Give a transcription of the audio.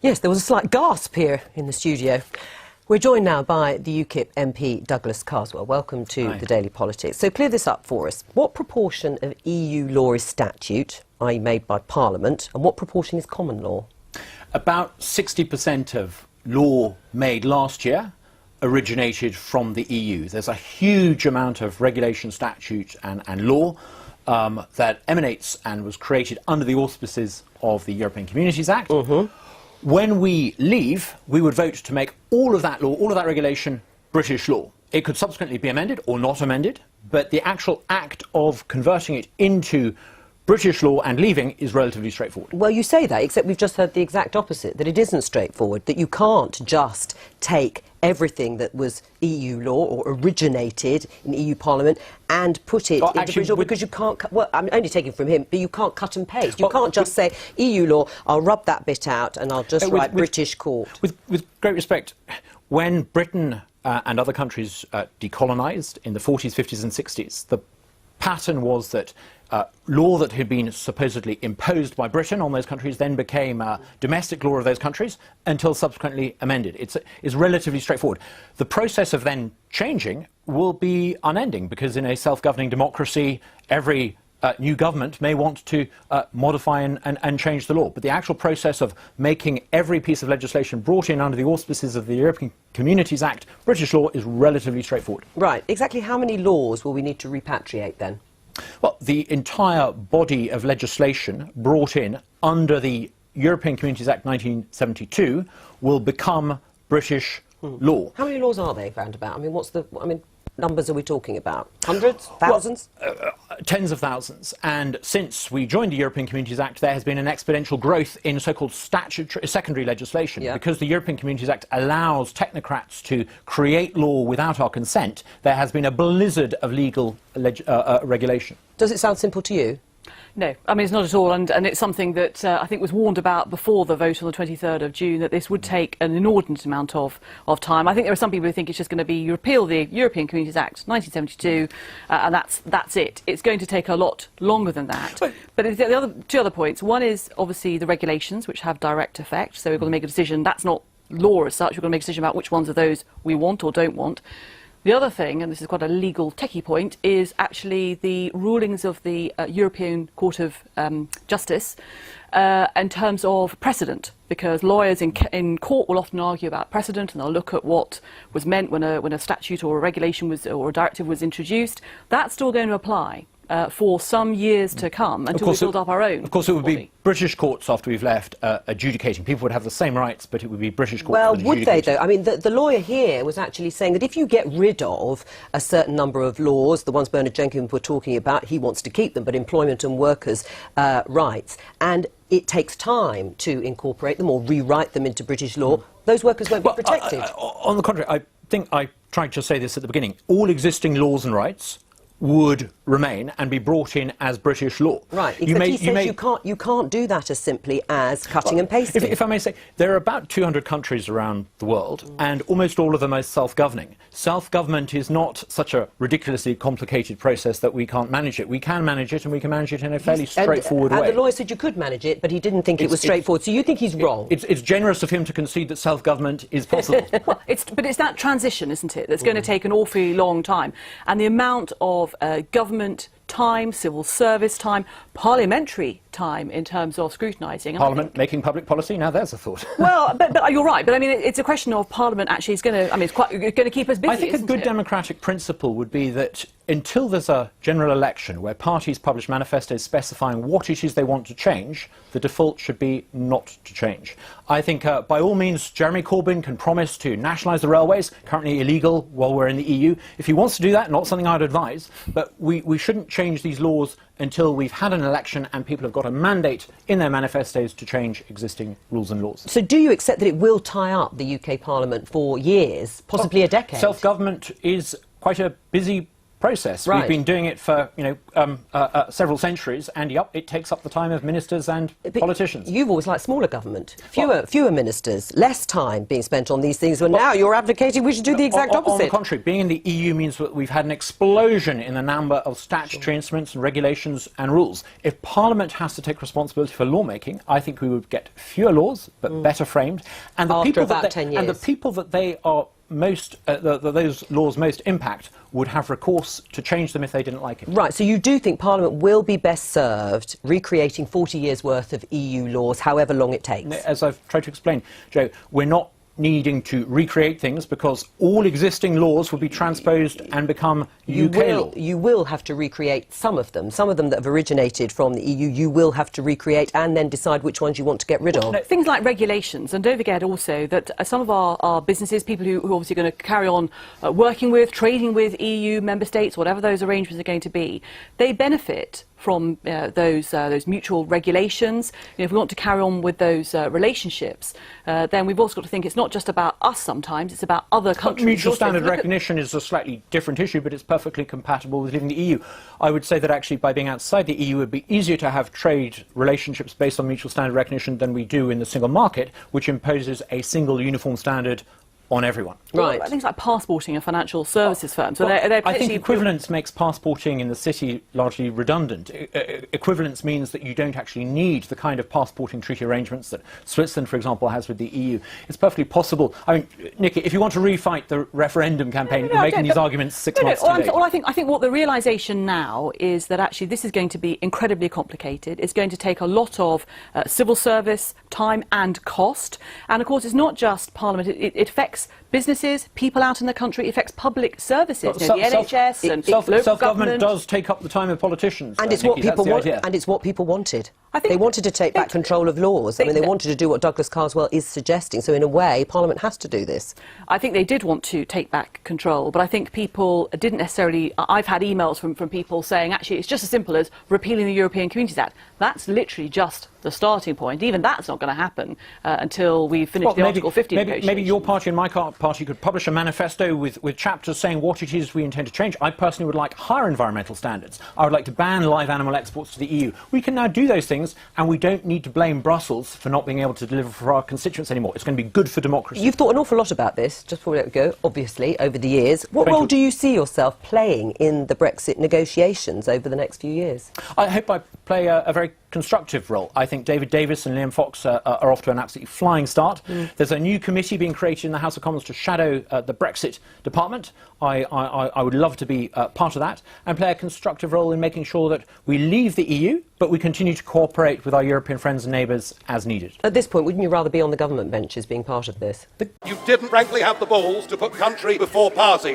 Yes, there was a slight gasp here in the studio. We're joined now by the UKIP MP Douglas Carswell. Welcome to Hi. the Daily Politics. So clear this up for us. What proportion of EU law is statute, i.e. made by Parliament, and what proportion is common law? About 60% of law made last year originated from the EU. There's a huge amount of regulation, statute and law that emanates and was created under the auspices of the European Communities Act. When we leave, we would vote to make all of that law, all of that regulation, British law. It could subsequently be amended or not amended, but the actual act of converting it into British law and leaving is relatively straightforward. Well, you say that, except we've just heard the exact opposite, that it isn't straightforward, that you can't just take everything that was EU law or originated in EU Parliament and put it into British law, because you can't, well, I'm only taking from him, but you can't cut and paste. You can't just say, EU law, I'll rub that bit out and I'll just write British court. With great respect, when Britain and other countries decolonised in the 40s, 50s and 60s, the pattern was that law that had been supposedly imposed by Britain on those countries then became domestic law of those countries until subsequently amended. It's relatively straightforward. The process of then changing will be unending, because in a self-governing democracy, every new government may want to modify and change the law. But the actual process of making every piece of legislation brought in under the auspices of the European Communities Act British law is relatively straightforward. Right. Exactly how many laws will we need to repatriate then? Well, the entire body of legislation brought in under the European Communities Act 1972 will become British law. How many laws are they, roundabout? I mean, numbers are we talking about? Hundreds? Thousands? Well, tens of thousands. And since we joined the European Communities Act, there has been an exponential growth in so-called secondary legislation. Yeah. Because the European Communities Act allows technocrats to create law without our consent, there has been a blizzard of legal regulation. Does it sound simple to you? No, I mean, it's not at all, and it's something that I think was warned about before the vote on the 23rd of June, that this would take an inordinate amount of time. I think there are some people who think it's just going to be you repeal the European Communities Act 1972 and that's it. It's going to take a lot longer than that. But the two other points. One is obviously the regulations, which have direct effect, so we've got to make a decision. That's not law as such. We've got to make a decision about which ones of those we want or don't want. The other thing, and this is quite a legal techie point, is actually the rulings of the European Court of Justice in terms of precedent, because lawyers in court will often argue about precedent, and they'll look at what was meant when a statute or a regulation was, or a directive was introduced. That's still going to apply for some years to come until we build up our own. Of course, it would body. be British courts after we've left adjudicating. People would have the same rights, but it would be British courts. Well, would they, though? I mean, the lawyer here was actually saying that if you get rid of a certain number of laws, the ones Bernard Jenkins were talking about, he wants to keep them, but employment and workers' rights, and it takes time to incorporate them or rewrite them into British law, those workers won't be protected. On the contrary, I think I tried to say this at the beginning. All existing laws and rights would remain and be brought in as British law. Right, except he says you can't do that as simply as cutting and pasting. If I may say, there are about 200 countries around the world, and almost all of them are self-governing. Self-government is not such a ridiculously complicated process that we can't manage it. We can manage it, and we can manage it in a fairly straightforward way. And the lawyer said you could manage it, but he didn't think it was straightforward. So you think he's wrong? It's generous of him to concede that self-government is possible. Well, but it's that transition, isn't it, that's going to take an awfully long time. And the amount of government time, civil service time, parliamentary time in terms of scrutinising. Parliament making public policy? Now there's a thought. Well, but you're right. But I mean, it's a question of Parliament actually is going to. I mean, it's going to keep us busy. I think a good democratic principle would be that until there's a general election where parties publish manifestos specifying what it is they want to change, the default should be not to change. I think by all means Jeremy Corbyn can promise to nationalise the railways, currently illegal while we're in the EU. If he wants to do that, not something I'd advise, but we shouldn't change these laws until we've had an election and people have got a mandate in their manifestos to change existing rules and laws. So do you accept that it will tie up the UK Parliament for years, possibly a decade? Self-government is quite a busy process. Right. We've been doing it for several centuries, and it takes up the time of ministers and politicians. You've always liked smaller government, fewer ministers, less time being spent on these things. Now you're advocating we should do the exact opposite. On the contrary, being in the EU means that we've had an explosion in the number of statutory instruments and regulations and rules. If Parliament has to take responsibility for lawmaking, I think we would get fewer laws, but better framed. And the After people about that 10 years. And the people that they are most, those laws most impact would have recourse to change them if they didn't like it. Right, so you do think Parliament will be best served recreating 40 years' worth of EU laws, however long it takes? As I've tried to explain, Joe, we're not needing to recreate things because all existing laws will be transposed and become UK law. You will have to recreate some of them that have originated from the EU. You will have to recreate and then decide which ones you want to get rid of. Things like regulations, and don't forget also that some of our businesses, people who are obviously going to carry on working with, trading with EU member states, whatever those arrangements are going to be, they benefit from those mutual regulations. If we want to carry on with those relationships, then we've also got to think it's not just about us sometimes, it's about other countries. Mutual standard recognition is a slightly different issue, but it's perfectly compatible with leaving the EU. I would say that actually by being outside the EU it would be easier to have trade relationships based on mutual standard recognition than we do in the single market, which imposes a single uniform standard on everyone. Right. Well, things like passporting and financial services firms. So I think equivalence makes passporting in the city largely redundant. Equivalence means that you don't actually need the kind of passporting treaty arrangements that Switzerland, for example, has with the EU. It's perfectly possible. I mean, Nikki, if you want to refight the referendum campaign, you're making these arguments 6 months too late. I think what the realisation now is that actually this is going to be incredibly complicated. It's going to take a lot of civil service, time and cost. And of course, it's not just Parliament. It affects businesses, people out in the country, it affects public services, the NHS and local self-government does take up the time of politicians. And it's what people want, and it's what people wanted. They wanted to take back control of laws. I mean, they wanted to do what Douglas Carswell is suggesting. So in a way, Parliament has to do this. I think they did want to take back control, but I think people didn't necessarily. I've had emails from people saying actually it's just as simple as repealing the European Communities Act. That's literally just the starting point. Even that's not going to happen until we've finished the Article 50 negotiations. Maybe your party and my party could publish a manifesto with chapters saying what it is we intend to change. I personally would like higher environmental standards. I would like to ban live animal exports to the EU. We can now do those things, and we don't need to blame Brussels for not being able to deliver for our constituents anymore. It's going to be good for democracy. You've thought an awful lot about this, just before we let it go, obviously, over the years. What role do you see yourself playing in the Brexit negotiations over the next few years? I hope I play a very constructive role. I think David Davis and Liam Fox are off to an absolutely flying start. There's a new committee being created in the House of Commons to shadow the Brexit department. I would love to be part of that and play a constructive role in making sure that we leave the EU, but we continue to cooperate with our European friends and neighbours as needed. At this point, wouldn't you rather be on the government benches being part of this? You didn't frankly have the balls to put country before party.